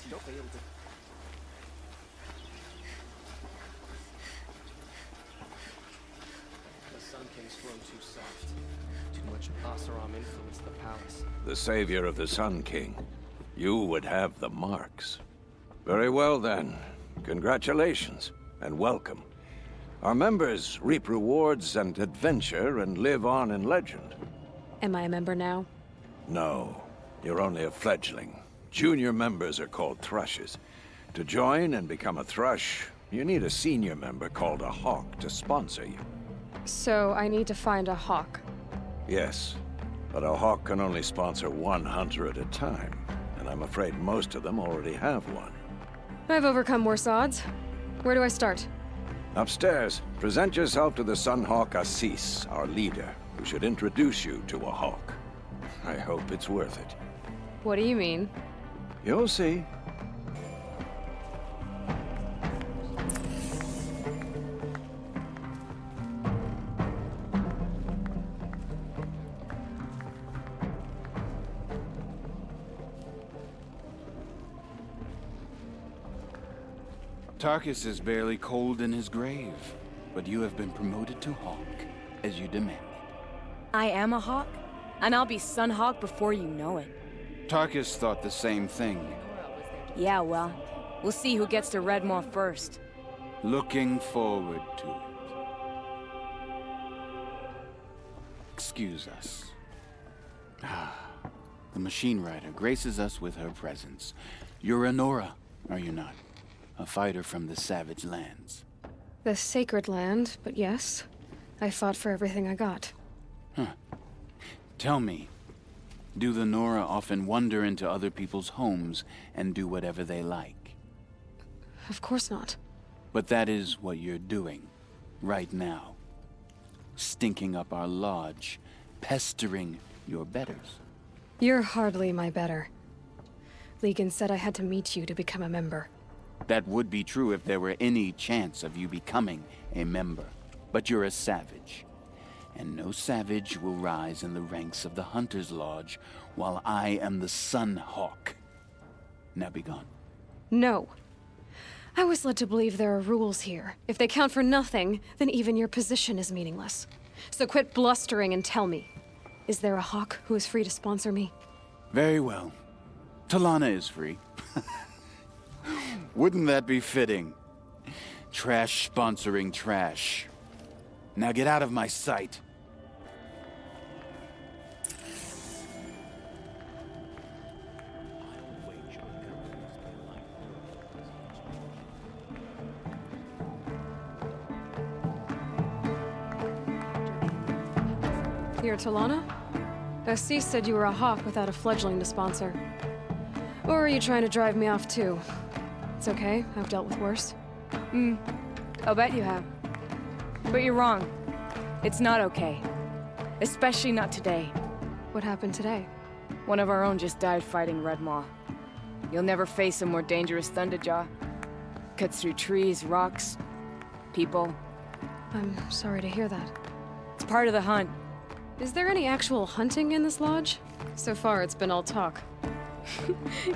The Sun King's grown too soft. Too much Asaram influenced the palace. The savior of the Sun King. You would have the marks. Very well then. Congratulations, and welcome. Our members reap rewards and adventure and live on in legend. Am I a member now? No, you're only a fledgling. Junior members are called thrushes. To join and become a thrush, you need a senior member called a hawk to sponsor you. So I need to find a hawk. Yes, but a hawk can only sponsor one hunter at a time, and I'm afraid most of them already have one. I've overcome worse odds. Where do I start? Upstairs, present yourself to the Sunhawk Assis, our leader, who should introduce you to a hawk. I hope it's worth it. What do you mean? You'll see. Tarkus is barely cold in his grave, but you have been promoted to Hawk, as you demanded. I am a Hawk, and I'll be Sunhawk before you know it. Tarkus thought the same thing. Yeah, well, we'll see who gets to Redmaw first. Looking forward to it. Excuse us. The machine rider graces us with her presence. You're a Nora, are you not? A fighter from the Savage Lands. The Sacred Land, but yes. I fought for everything I got. Tell me, do the Nora often wander into other people's homes and do whatever they like? Of course not. But that is what you're doing, right now. Stinking up our lodge, pestering your betters. You're hardly my better. Legan said I had to meet you to become a member. That would be true if there were any chance of you becoming a member. But you're a savage. And no savage will rise in the ranks of the Hunter's Lodge while I am the Sun Hawk. Now be gone. No. I was led to believe there are rules here. If they count for nothing, then even your position is meaningless. So quit blustering and tell me. Is there a hawk who is free to sponsor me? Very well. Talanah is free. Wouldn't that be fitting? Trash sponsoring trash. Now get out of my sight. You're Talanah? Assis said you were a hawk without a fledgling to sponsor. Or are you trying to drive me off too? It's okay, I've dealt with worse. I'll bet you have. But you're wrong. It's not okay. Especially not today. What happened today? One of our own just died fighting Redmaw. You'll never face a more dangerous Thunderjaw. Cuts through trees, rocks, people. I'm sorry to hear that. It's part of the hunt. Is there any actual hunting in this lodge? So far, it's been all talk.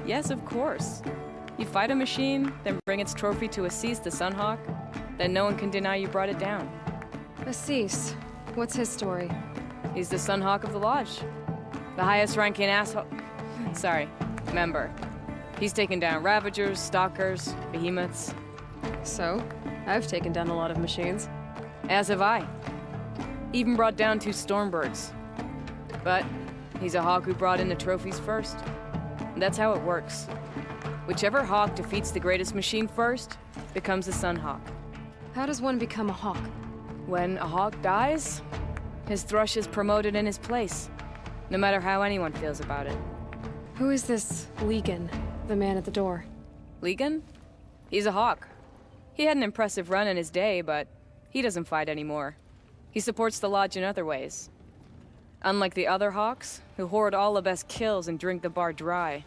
Yes, of course. You fight a machine, then bring its trophy to Assis the Sunhawk, then no one can deny you brought it down. Assis, what's his story? He's the Sunhawk of the Lodge. The highest ranking member. He's taken down Ravagers, Stalkers, Behemoths. So, I've taken down a lot of machines. As have I. Even brought down 2 Stormbirds. But he's a hawk who brought in the trophies first. And that's how it works. Whichever hawk defeats the greatest machine first becomes a Sunhawk. How does one become a hawk? When a hawk dies, his thrush is promoted in his place, no matter how anyone feels about it. Who is this Legan, the man at the door? Legan? He's a hawk. He had an impressive run in his day, but he doesn't fight anymore. He supports the lodge in other ways. Unlike the other hawks, who hoard all the best kills and drink the bar dry.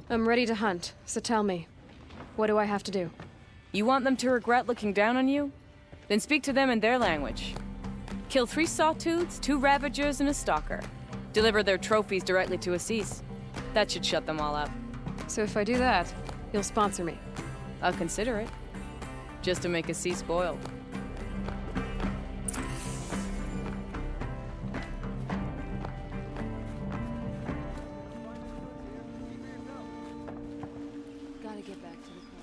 I'm ready to hunt, so tell me. What do I have to do? You want them to regret looking down on you? Then speak to them in their language. Kill 3 Sawtooths, 2 Ravagers, and a Stalker. Deliver their trophies directly to Assis. That should shut them all up. So if I do that, You'll sponsor me. I'll consider it. Just to make a sea spoiled. Gotta get back to the car.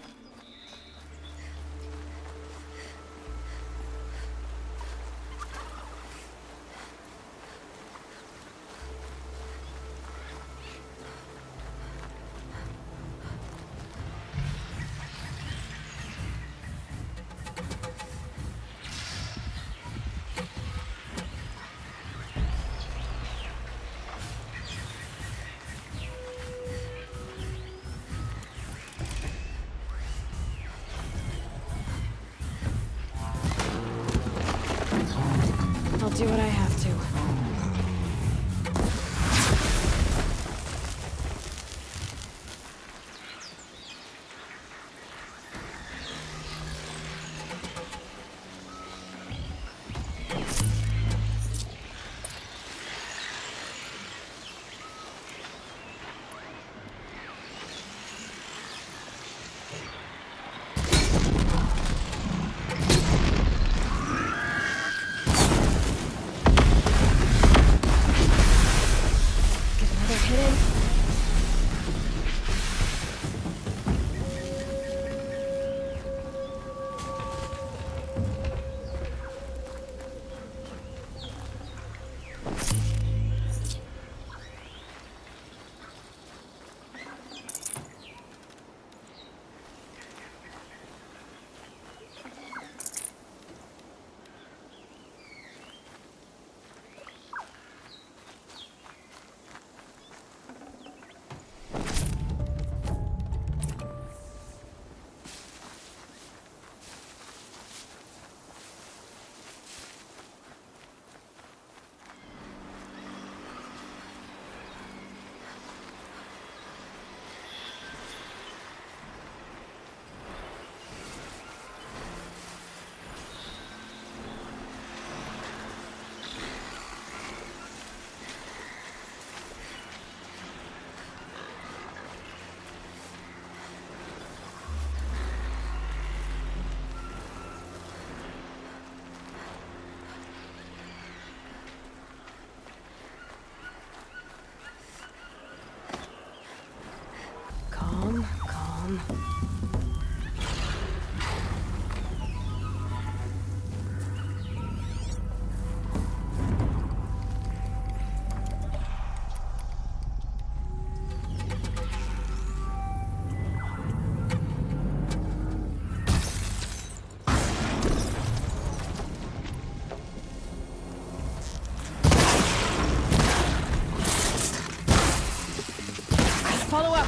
I'll do what I have to. Get another hit in. Calm, calm. Follow up.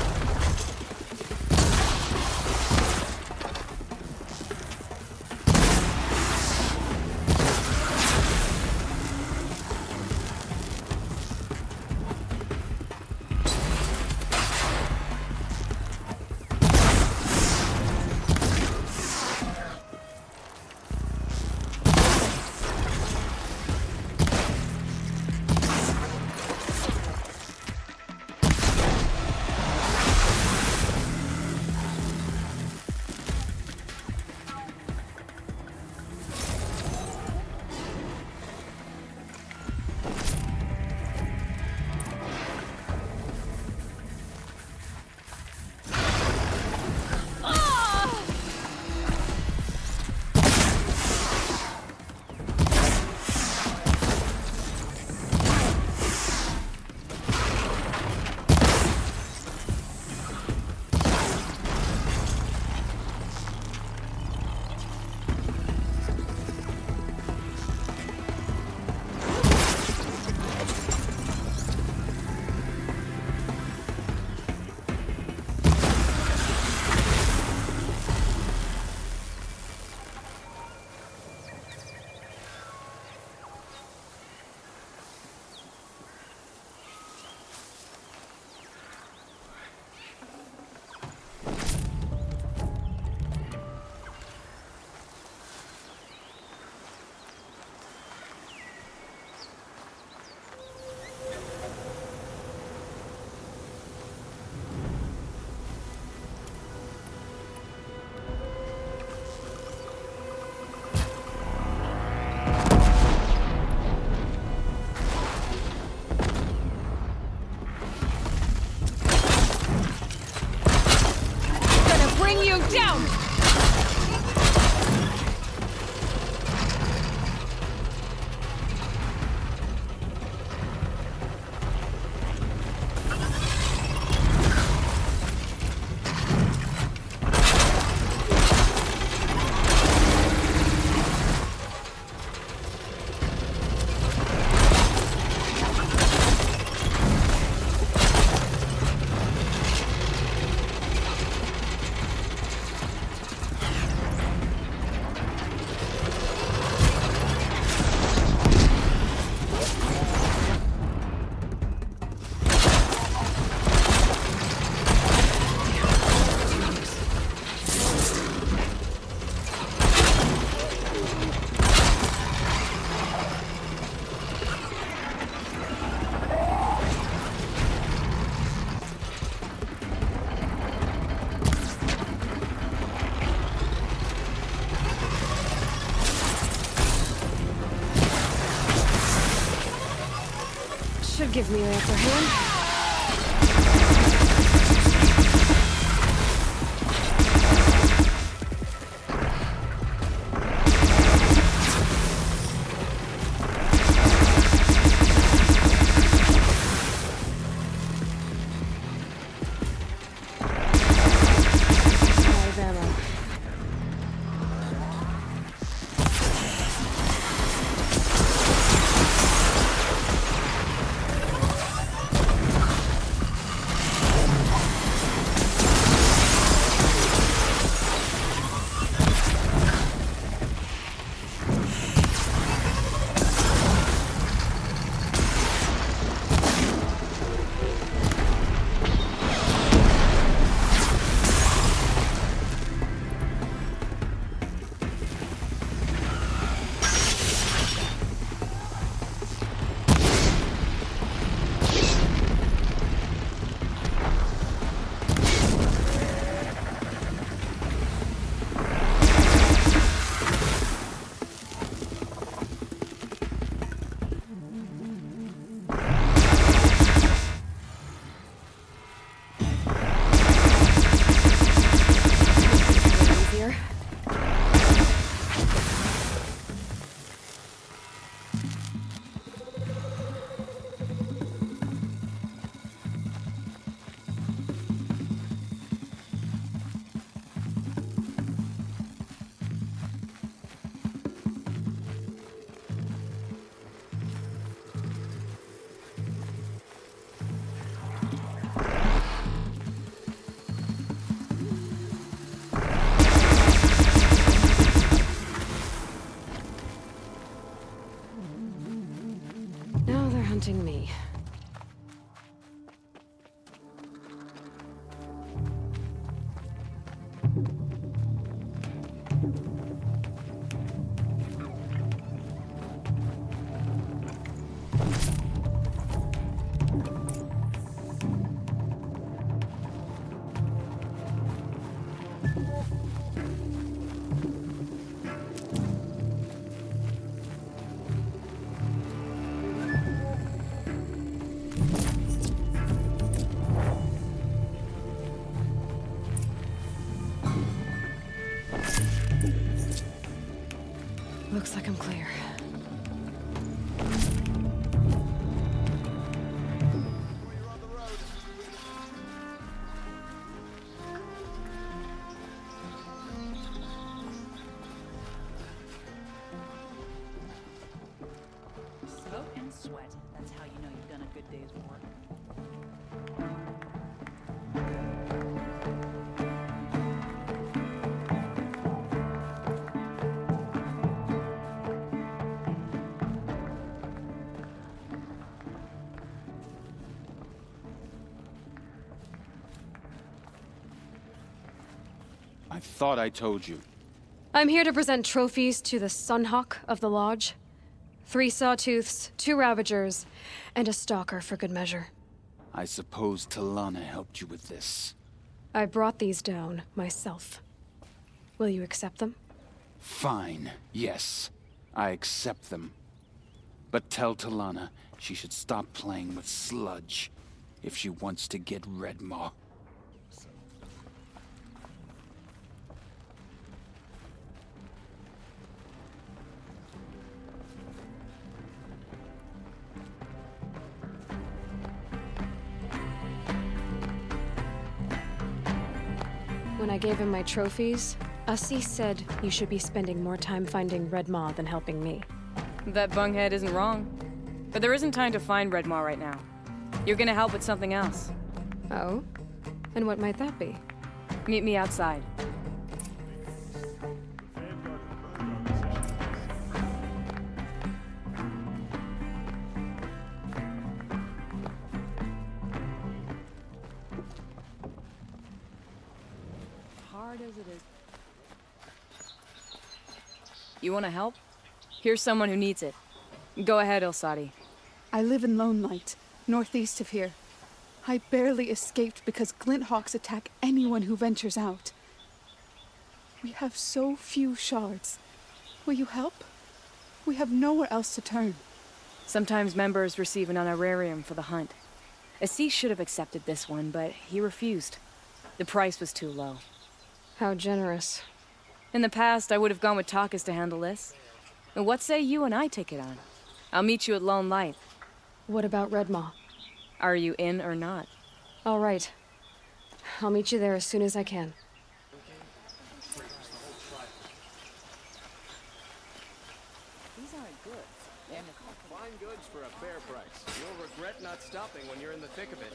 down! Should give me an upper hand. Out of ammo. Easier. Now they're hunting me. Looks like I'm clear. Smoke and sweat. That's how you know you've done a good day's work. I thought I told you. I'm here to present trophies to the Sunhawk of the Lodge. 3 Sawtooths, 2 Ravagers, and a Stalker for good measure. I suppose Talanah helped you with this. I brought these down myself. Will you accept them? Fine, yes. I accept them. But tell Talanah she should stop playing with sludge if she wants to get Redmaw. When I gave him my trophies, Assis said you should be spending more time finding Red Maw than helping me. That bunghead isn't wrong. But there isn't time to find Red Maw right now. You're gonna help with something else. Oh? And what might that be? Meet me outside. Hard as it is. You wanna help? Here's someone who needs it. Go ahead, Ilsadi. I live in Lone Light, northeast of here. I barely escaped because Glint Hawks attack anyone who ventures out. We have so few shards. Will you help? We have nowhere else to turn. Sometimes members receive an honorarium for the hunt. Assis should have accepted this one, but he refused. The price was too low. How generous. In the past, I would have gone with Takas to handle this. And what say you and I take it on? I'll meet you at Lone Light. What about Red Maw? Are you in or not? All right. I'll meet you there as soon as I can. These aren't good. Fine goods for a fair price. You'll regret not stopping when you're in the thick of it.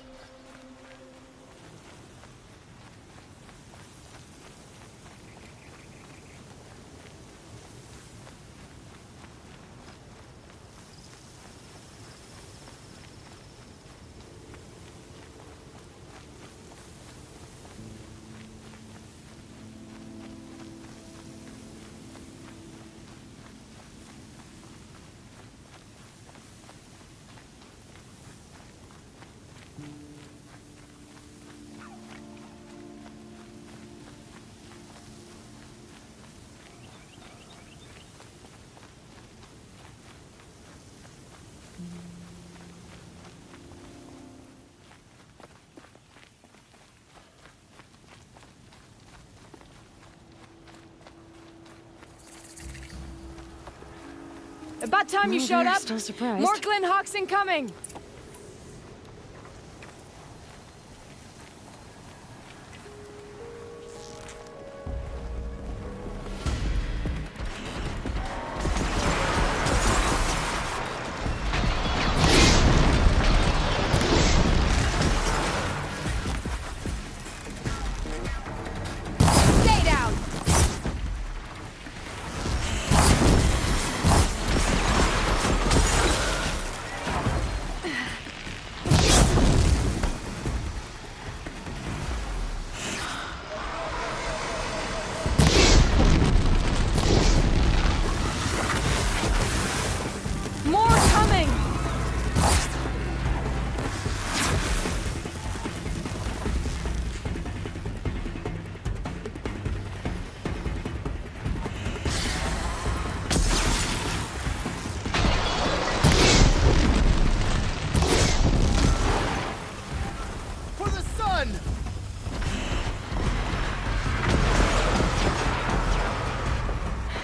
About time you Well, showed they're up. still surprised. More Glint Hawks incoming. Stay down. More coming! For the sun!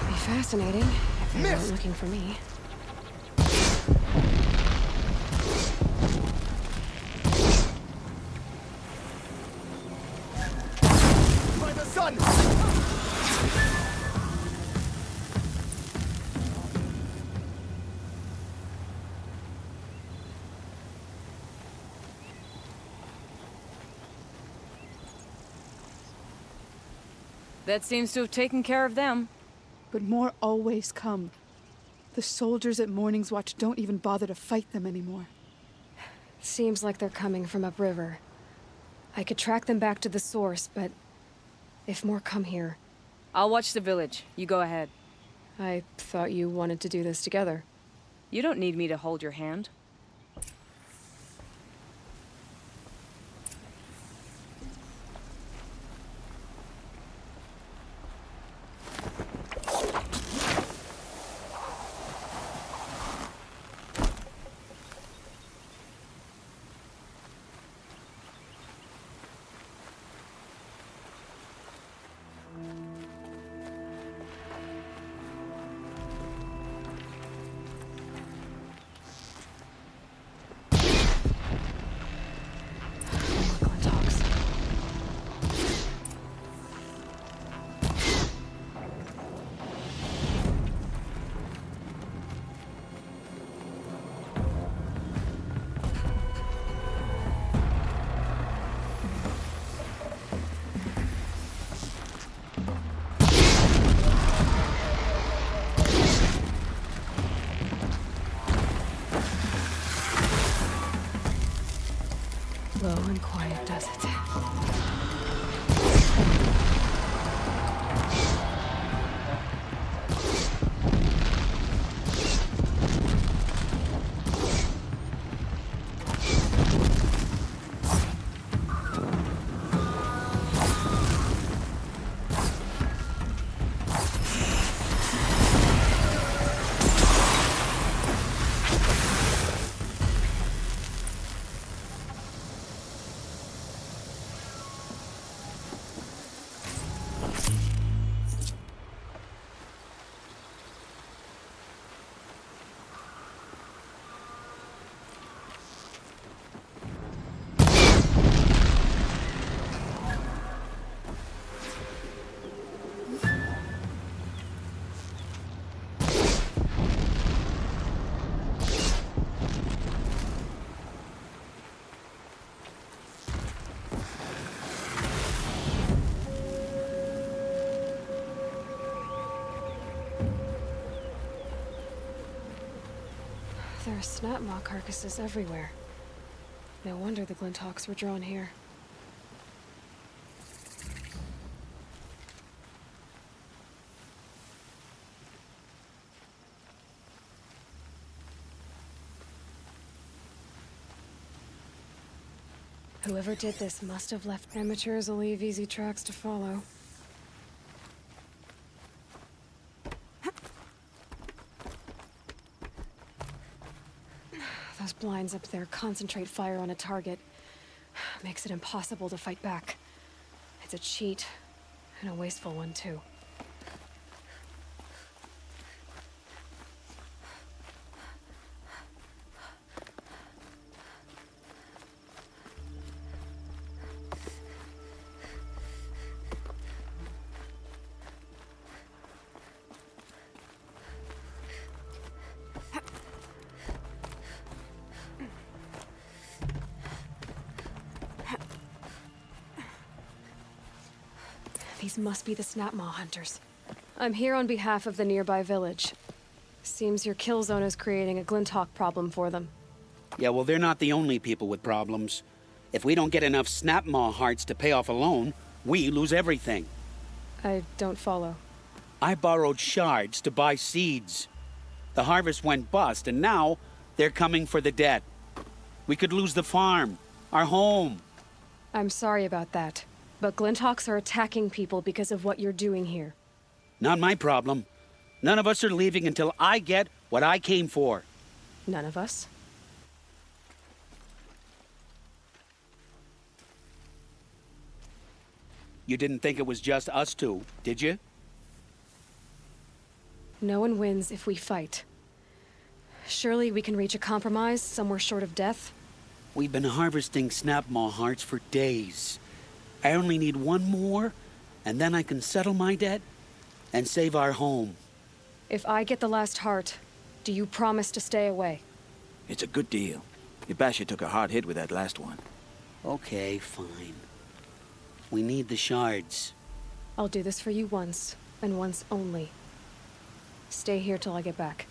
Be fascinating if they weren't Missed. looking for me. By the sun! That seems to have taken care of them. But more always come. The soldiers at Morning's Watch don't even bother to fight them anymore. Seems like they're coming from upriver. I could track them back to the source, but if more come here, I'll watch the village. You go ahead. I thought you wanted to do this together. You don't need me to hold your hand. are snap maw carcasses everywhere. No wonder the Glinthawks were drawn here. Whoever did this must have left. Amateurs will leave easy tracks to follow. Those blinds up there concentrate fire on a target. Makes it impossible to fight back. It's a cheat, and a wasteful one too. These must be the Snapmaw hunters. I'm here on behalf of the nearby village. Seems your kill zone is creating a Glinthawk problem for them. Yeah, well, they're not the only people with problems. If we don't get enough Snapmaw hearts to pay off a loan, we lose everything. I don't follow. I borrowed shards to buy seeds. The harvest went bust, and now they're coming for the debt. We could lose the farm, our home. I'm sorry about that, but Glinthawks are attacking people because of what you're doing here. Not my problem. None of us are leaving until I get what I came for. None of us? You didn't think it was just us two, did you? No one wins if we fight. Surely we can reach a compromise somewhere short of death? We've been harvesting Snapmaw hearts for days. I only need one more, and then I can settle my debt and save our home. If I get the last heart, do you promise to stay away? It's a good deal. Ibasha took a hard hit with that last one. Okay, fine. We need the shards. I'll do this for you once, and once only. Stay here till I get back.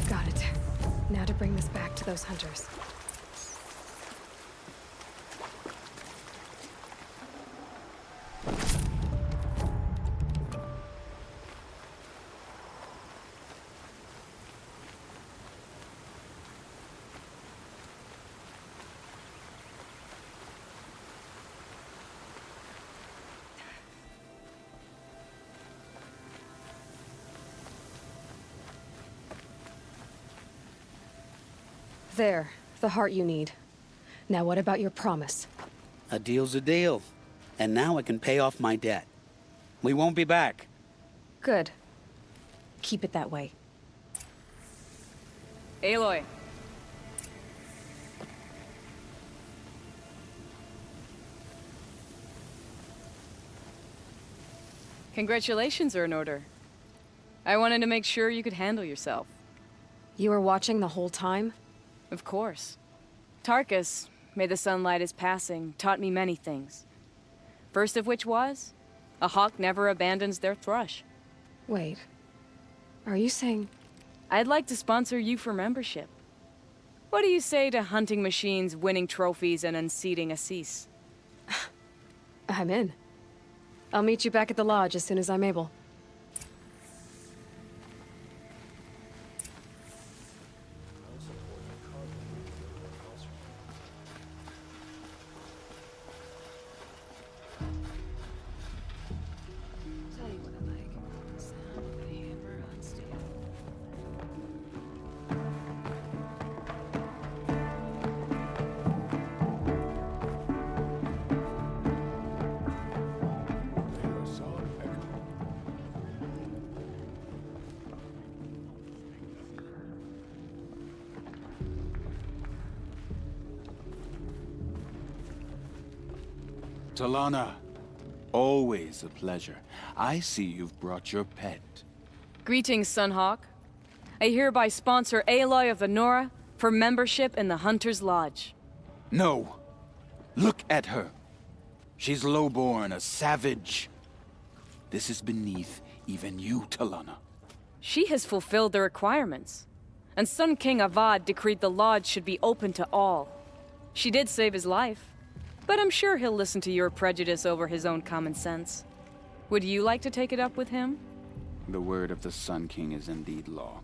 Got it. Now to bring this back to those hunters. There, the heart you need. Now what about your promise? A deal's a deal. And now I can pay off my debt. We won't be back. Good. Keep it that way. Aloy. Congratulations are in order. I wanted to make sure you could handle yourself. You were watching the whole time? Of course. Tarkus, may the sunlight is passing, taught me many things. First of which was, a hawk never abandons their thrush. Wait. Are you saying I'd like to sponsor you for membership. What do you say to hunting machines, winning trophies, and unseating Assis? I'm in. I'll meet you back at the lodge as soon as I'm able. Tell you what I like. The sound of a hammer on steel. Talanah, always a pleasure. I see you've brought your pet. Greetings, Sunhawk. I hereby sponsor Aloy of the Nora for membership in the Hunter's Lodge. No. Look at her. She's lowborn, a savage. This is beneath even you, Talanah. She has fulfilled the requirements. And Sun King Avad decreed the lodge should be open to all. She did save his life, but I'm sure he'll listen to your prejudice over his own common sense. Would you like to take it up with him? The word of the Sun King is indeed law.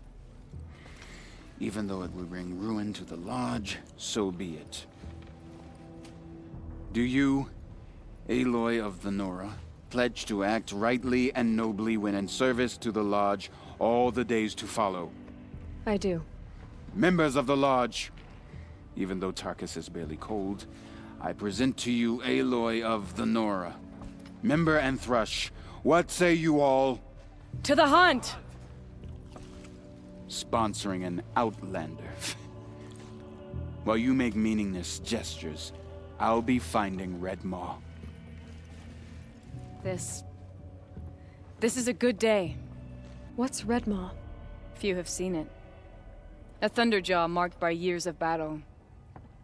Even though it would bring ruin to the lodge, so be it. Do you, Aloy of the Nora, pledge to act rightly and nobly when in service to the lodge all the days to follow? I do. Members of the lodge, even though Tarkus is barely cold, I present to you Aloy of the Nora. Member and Thrush, what say you all? To the hunt! Sponsoring an outlander. While you make meaningless gestures, I'll be finding Red Maw. This is a good day. What's Redmaw? Few have seen it. A thunderjaw marked by years of battle.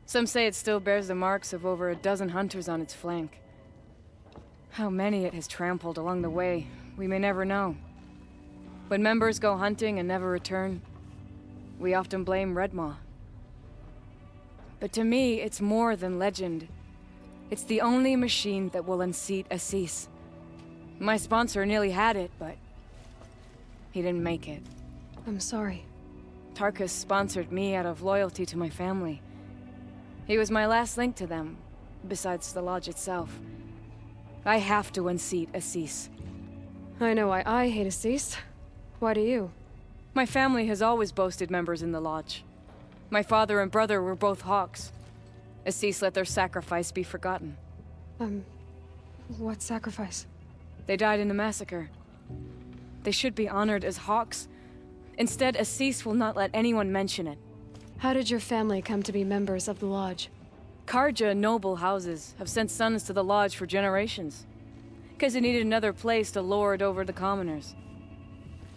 Some say it still bears the marks of over a dozen hunters on its flank. How many it has trampled along the way, we may never know. When members go hunting and never return, we often blame Redmaw. But to me, it's more than legend. It's the only machine that will unseat Assis. My sponsor nearly had it, but he didn't make it. I'm sorry. Tarkus sponsored me out of loyalty to my family. He was my last link to them, besides the lodge itself. I have to unseat Assis. I know why I hate Assis. Why do you? My family has always boasted members in the lodge. My father and brother were both hawks. Assis let their sacrifice be forgotten. What sacrifice? They died in the massacre. They should be honored as hawks. Instead, Assis will not let anyone mention it. How did your family come to be members of the lodge? Karja noble houses have sent sons to the lodge for generations. Because they needed another place to lord over the commoners.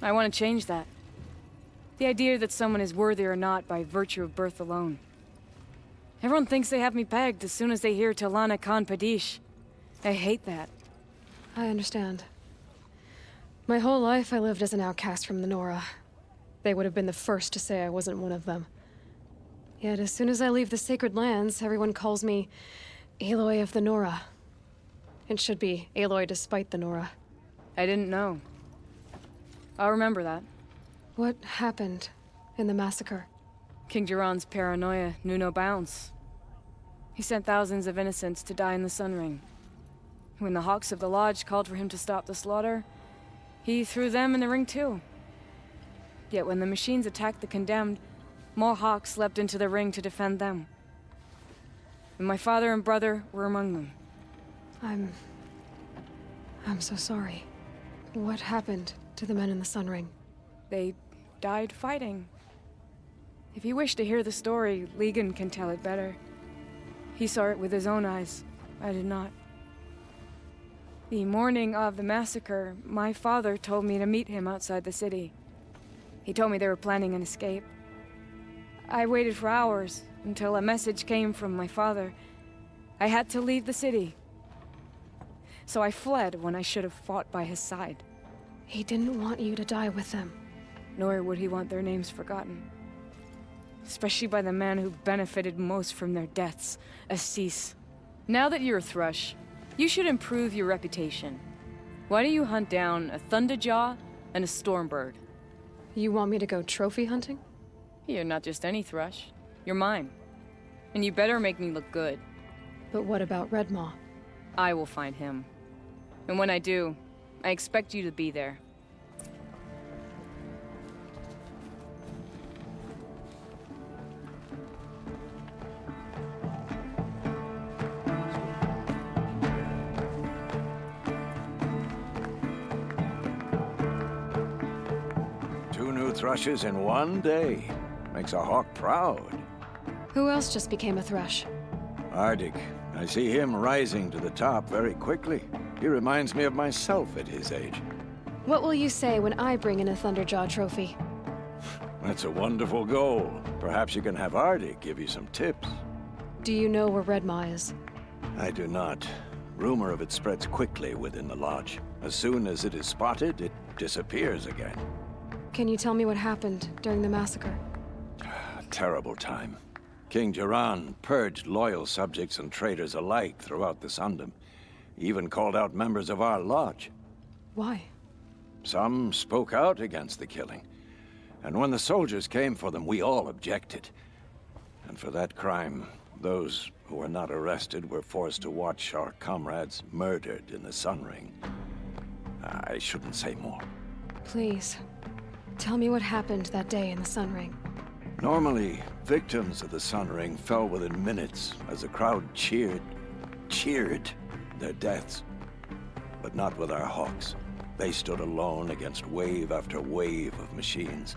I want to change that. The idea that someone is worthy or not by virtue of birth alone. Everyone thinks they have me pegged as soon as they hear Talanah Khan Padish. I hate that. I understand. My whole life I lived as an outcast from the Nora. They would have been the first to say I wasn't one of them. Yet as soon as I leave the sacred lands, everyone calls me Aloy of the Nora. It should be Aloy despite the Nora. I didn't know. I'll remember that. What happened in the massacre? King Jiran's paranoia knew no bounds. He sent thousands of innocents to die in the Sun Ring. When the Hawks of the Lodge called for him to stop the slaughter, he threw them in the ring too. Yet when the machines attacked the condemned, more Hawks leapt into the ring to defend them. And my father and brother were among them. I'm so sorry. What happened to the men in the Sun Ring? They died fighting. If you wish to hear the story, Legan can tell it better. He saw it with his own eyes. I did not. The morning of the massacre, my father told me to meet him outside the city. He told me they were planning an escape. I waited for hours until a message came from my father. I had to leave the city. So I fled when I should have fought by his side. He didn't want you to die with them. nor would he want their names forgotten. Especially by the man who benefited most from their deaths, Assis. Now that you're a Thrush, you should improve your reputation. Why don't you hunt down a Thunderjaw and a Stormbird? You want me to go trophy hunting? You're not just any Thrush. You're mine. And you better make me look good. But what about Redmaw? I will find him. And when I do, I expect you to be there. Two new thrushes in one day. Makes a hawk proud. Who else just became a Thrush? Arctic. I see him rising to the top very quickly. He reminds me of myself at his age. What will you say when I bring in a Thunderjaw trophy? That's a wonderful goal. Perhaps you can have Arctic give you some tips. Do you know where Redmaw is? I do not. Rumor of it spreads quickly within the lodge. As soon as it is spotted, it disappears again. Can you tell me what happened during the massacre? A terrible time. King Jiran purged loyal subjects and traitors alike throughout the Sundom. He even called out members of our lodge. Why? Some spoke out against the killing. And when the soldiers came for them, we all objected. And for that crime, those who were not arrested were forced to watch our comrades murdered in the Sun Ring. I shouldn't say more. Please, tell me what happened that day in the Sun Ring. Normally, victims of the Sun Ring fell within minutes as the crowd cheered their deaths. But not with our hawks. They stood alone against wave after wave of machines.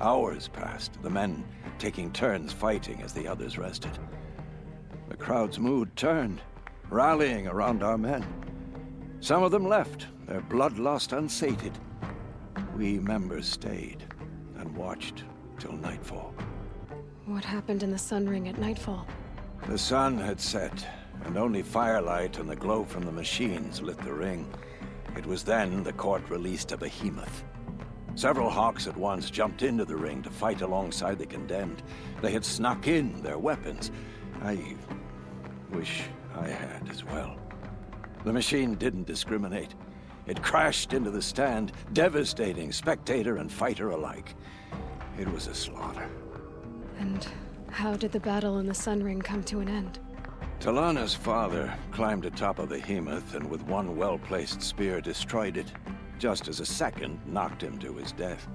Hours passed, the men taking turns fighting as the others rested. The crowd's mood turned, rallying around our men. Some of them left, their bloodlust unsated. We members stayed and watched till nightfall. What happened in the Sun Ring at nightfall? The sun had set, and only firelight and the glow from the machines lit the ring. It was then the court released a behemoth. Several hawks at once jumped into the ring to fight alongside the condemned. They had snuck in their weapons. I wish I had as well. The machine didn't discriminate. It crashed into the stand, devastating spectator and fighter alike. It was a slaughter. And how did the battle in the Sun Ring come to an end? Talanah's father climbed atop a behemoth and with one well-placed spear destroyed it, just as a second knocked him to his death.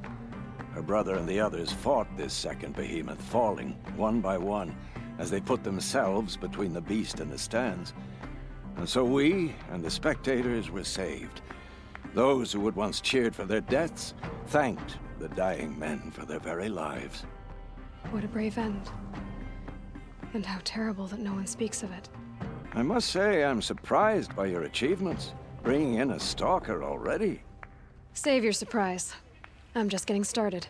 Her brother and the others fought this second behemoth, falling one by one as they put themselves between the beast and the stands. And so we and the spectators were saved. Those who had once cheered for their deaths thanked the dying men for their very lives. What a brave end. And how terrible that no one speaks of it. I must say I'm surprised by your achievements, bringing in a stalker already. Save your surprise. I'm just getting started.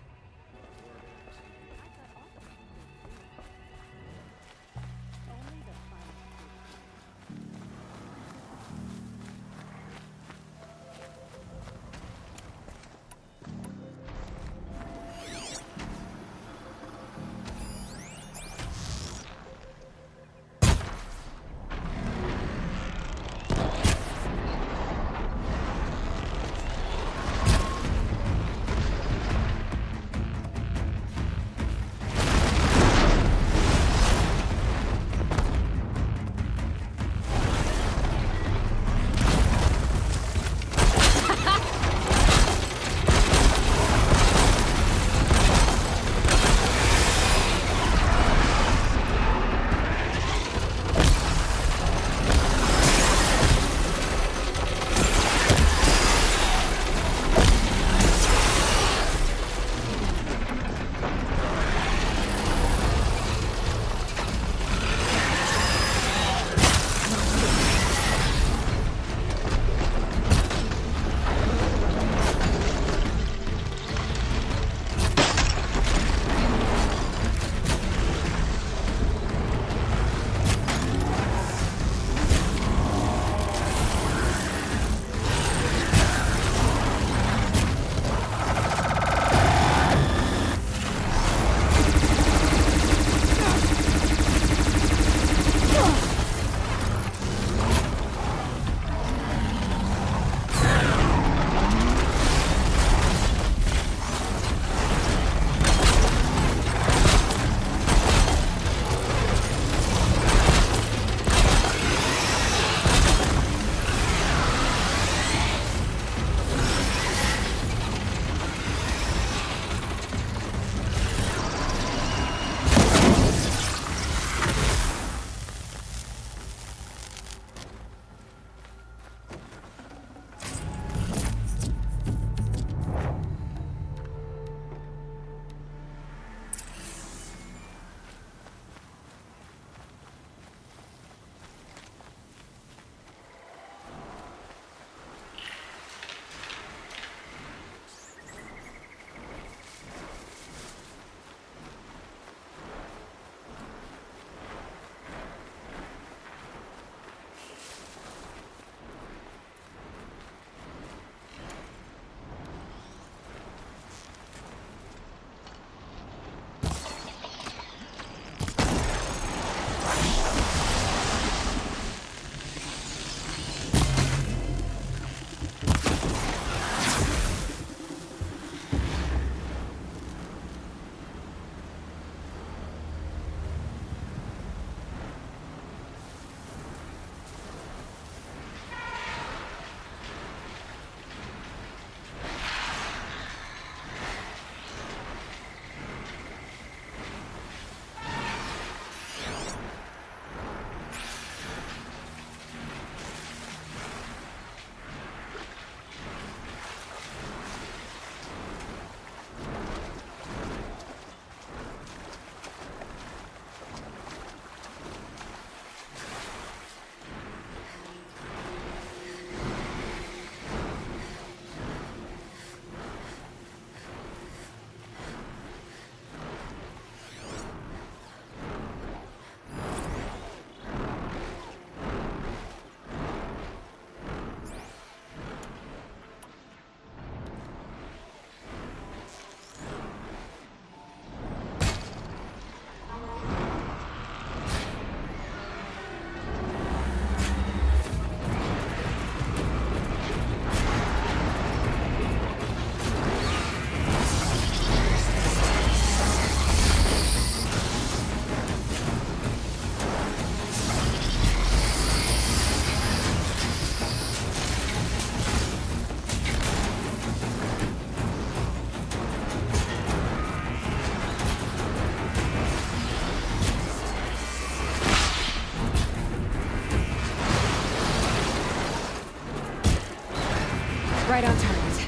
Right on target.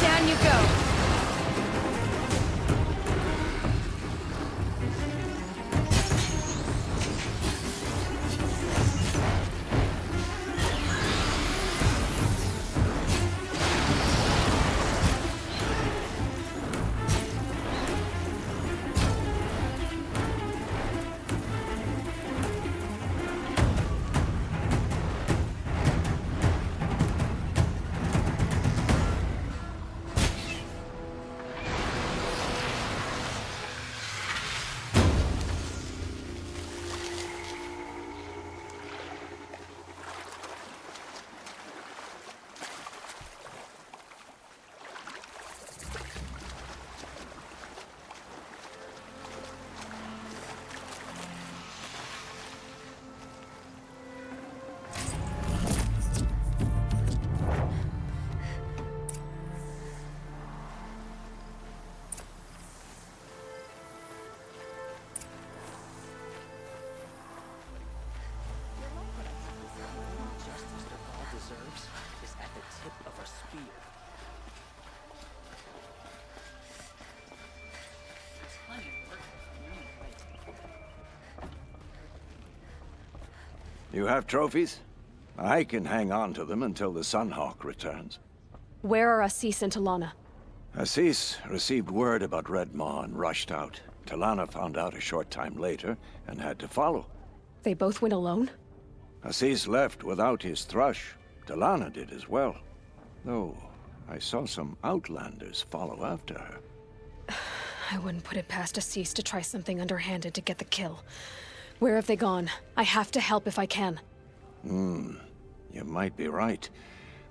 Down you go. You have trophies? I can hang on to them until the Sunhawk returns. Where are Assis and Talanah? Assis received word about Red Maw and rushed out. Talanah found out a short time later and had to follow. They both went alone? Assis left without his thrush. Talanah did as well. Though, I saw some outlanders follow after her. I wouldn't put it past Assis to try something underhanded to get the kill. Where have they gone? I have to help if I can. You might be right.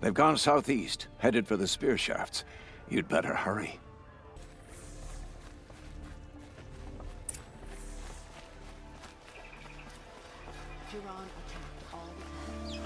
They've gone southeast, headed for the spear shafts. You'd better hurry. Duran attacked all the time.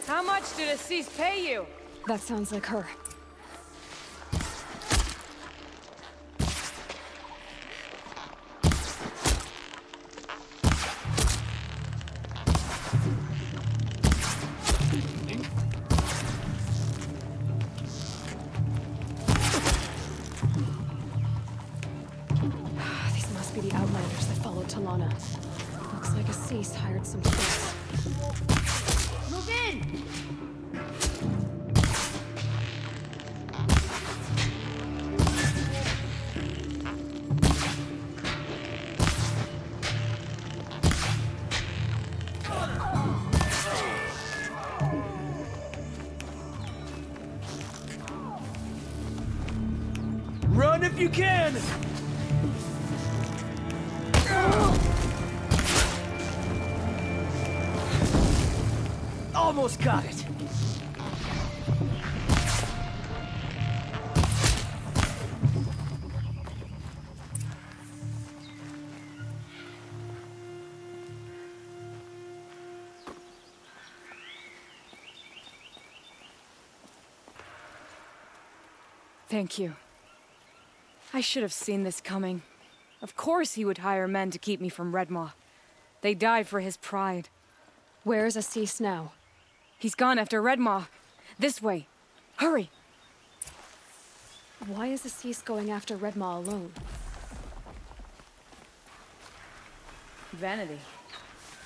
How much did Assis pay you? That sounds like her. These must be the outlanders that followed Talanah. Looks like Assis hired some troops. Move in! Run if you can! Almost got it. Thank you. I should have seen this coming. Of course he would hire men to keep me from Red Maw. They died for his pride. Where's Assis now? He's gone after Red Maw. This way. Hurry! Why is Assis going after Redmaw alone? Vanity.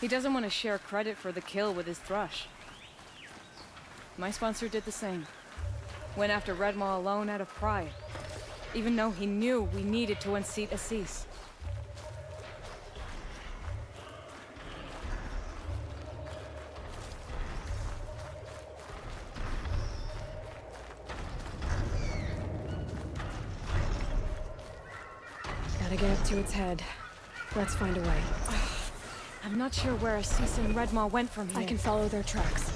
He doesn't want to share credit for the kill with his thrush. My sponsor did the same. Went after Redmaw alone out of pride, even though he knew we needed to unseat Assis. Gotta get up to its head. Let's find a way. I'm not sure where Assis and Redmaw went from here. I can follow their tracks.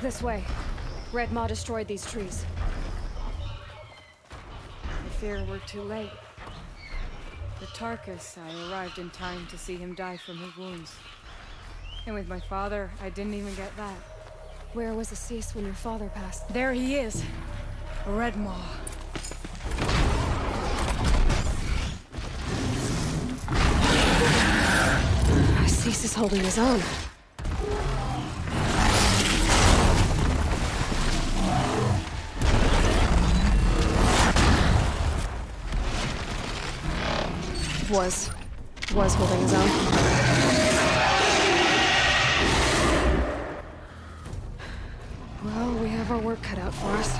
This way. Redmaw destroyed these trees. I fear we're too late. The Tarkus, I arrived in time to see him die from his wounds. And with my father, I didn't even get that. Where was Assis when your father passed? There he is. Redmaw. Assis is holding his own. Was holding his own. Well, we have our work cut out for us.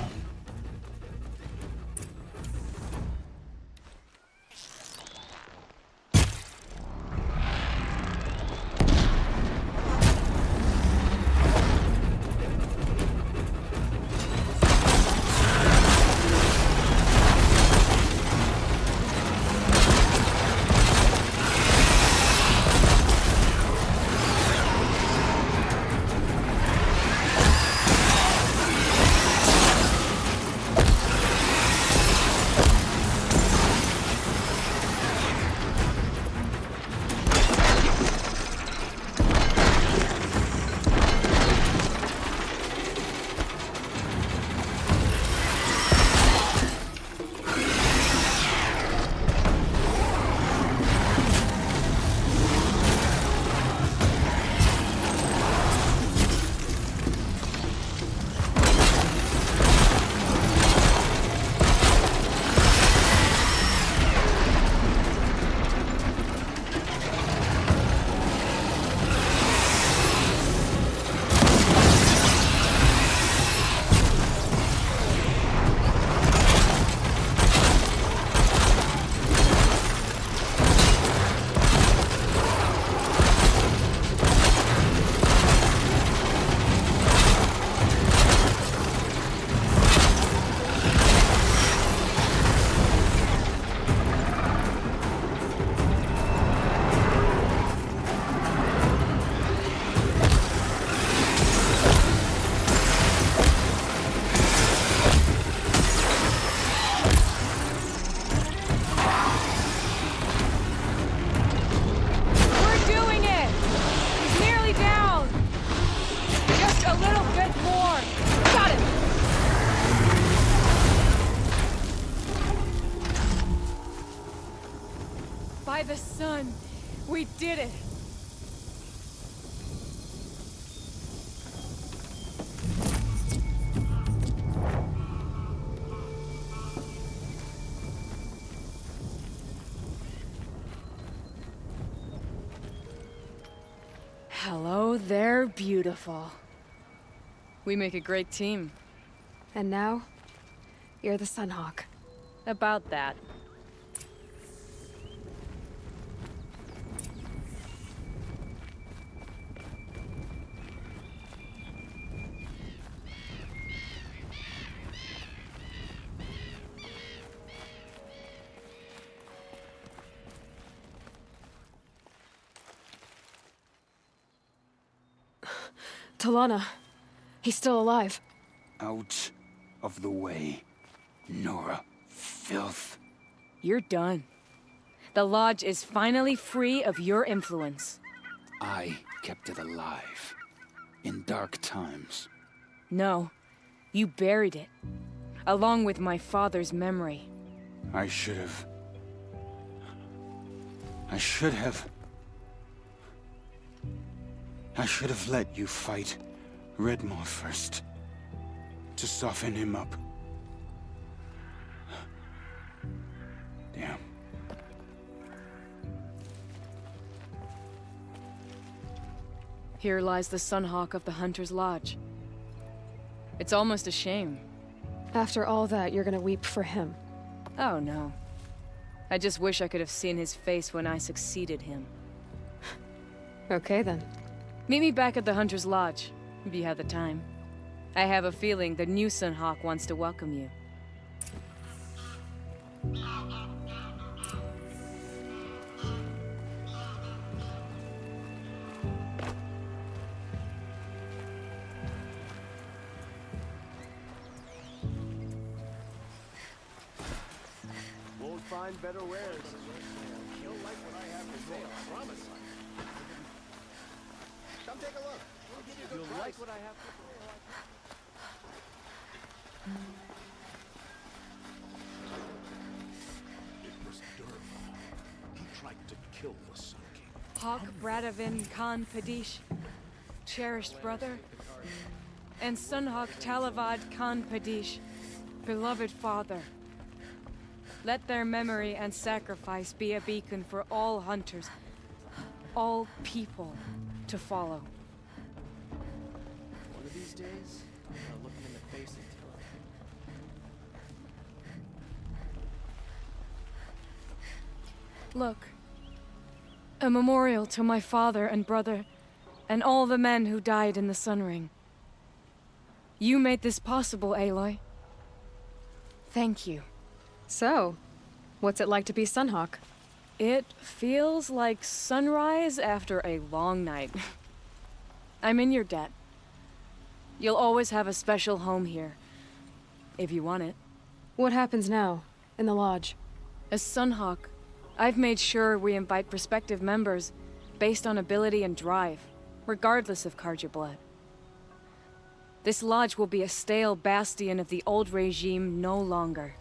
By the sun, we did it! Hello there, beautiful. We make a great team. And now, you're the Sunhawk. About that. Talanah. He's still alive. Out of the way, Nora. Filth. You're done. The Lodge is finally free of your influence. I kept it alive. In dark times. No. You buried it. Along with my father's memory. I should have... I should have let you fight Redmore first, to soften him up. Damn. Here lies the Sunhawk of the Hunter's Lodge. It's almost a shame. After all that, you're gonna weep for him. Oh no. I just wish I could have seen his face when I succeeded him. Okay then. Meet me back at the Hunter's Lodge, if you have the time. I have a feeling the new Sunhawk wants to welcome you. Won't find better wares. You'll like what I have to say, I promise. Come take a look. We'll give you a good price. Like what I have to say. It was Durval. He tried to kill the Sun King. Hawk Bradavin Khan Padish, cherished brother, and Sunhawk Talavad Khan Padish, beloved father. Let their memory and sacrifice be a beacon for all hunters, all people, to follow. One of these days, I'm gonna look him in the face and tell him. Look. A memorial to my father and brother, and all the men who died in the Sun Ring. You made this possible, Aloy. Thank you. So, what's it like to be Sunhawk? It feels like sunrise after a long night. I'm in your debt. You'll always have a special home here, if you want it. What happens now, in the lodge? As Sunhawk, I've made sure we invite prospective members based on ability and drive, regardless of Carja blood. This lodge will be a stale bastion of the old regime no longer.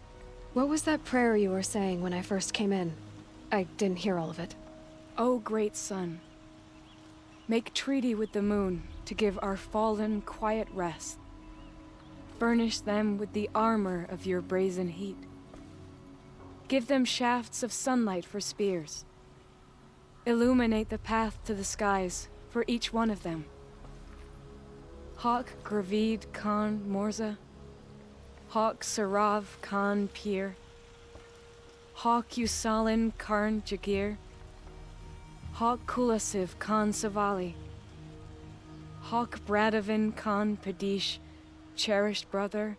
What was that prayer you were saying when I first came in? I didn't hear all of it. O great sun, make treaty with the moon to give our fallen quiet rest. Furnish them with the armor of your brazen heat. Give them shafts of sunlight for spears. Illuminate the path to the skies for each one of them. Hawk Gravid Khan Morza, Hawk Sarav Khan Pir, Hawk Usalin Karn Jagir, Hawk Kulasiv Khan Savali, Hawk Bradavin Khan Padish, cherished brother,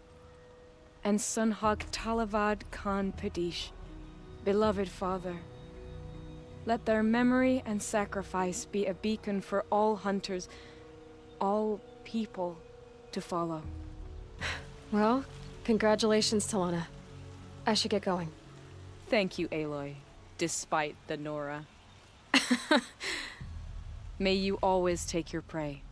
and Sunhawk Talavad Khan Padish, beloved father. Let their memory and sacrifice be a beacon for all hunters, all people to follow. Well, congratulations, Talanah. I should get going. Thank you, Aloy, despite the Nora. May you always take your prey.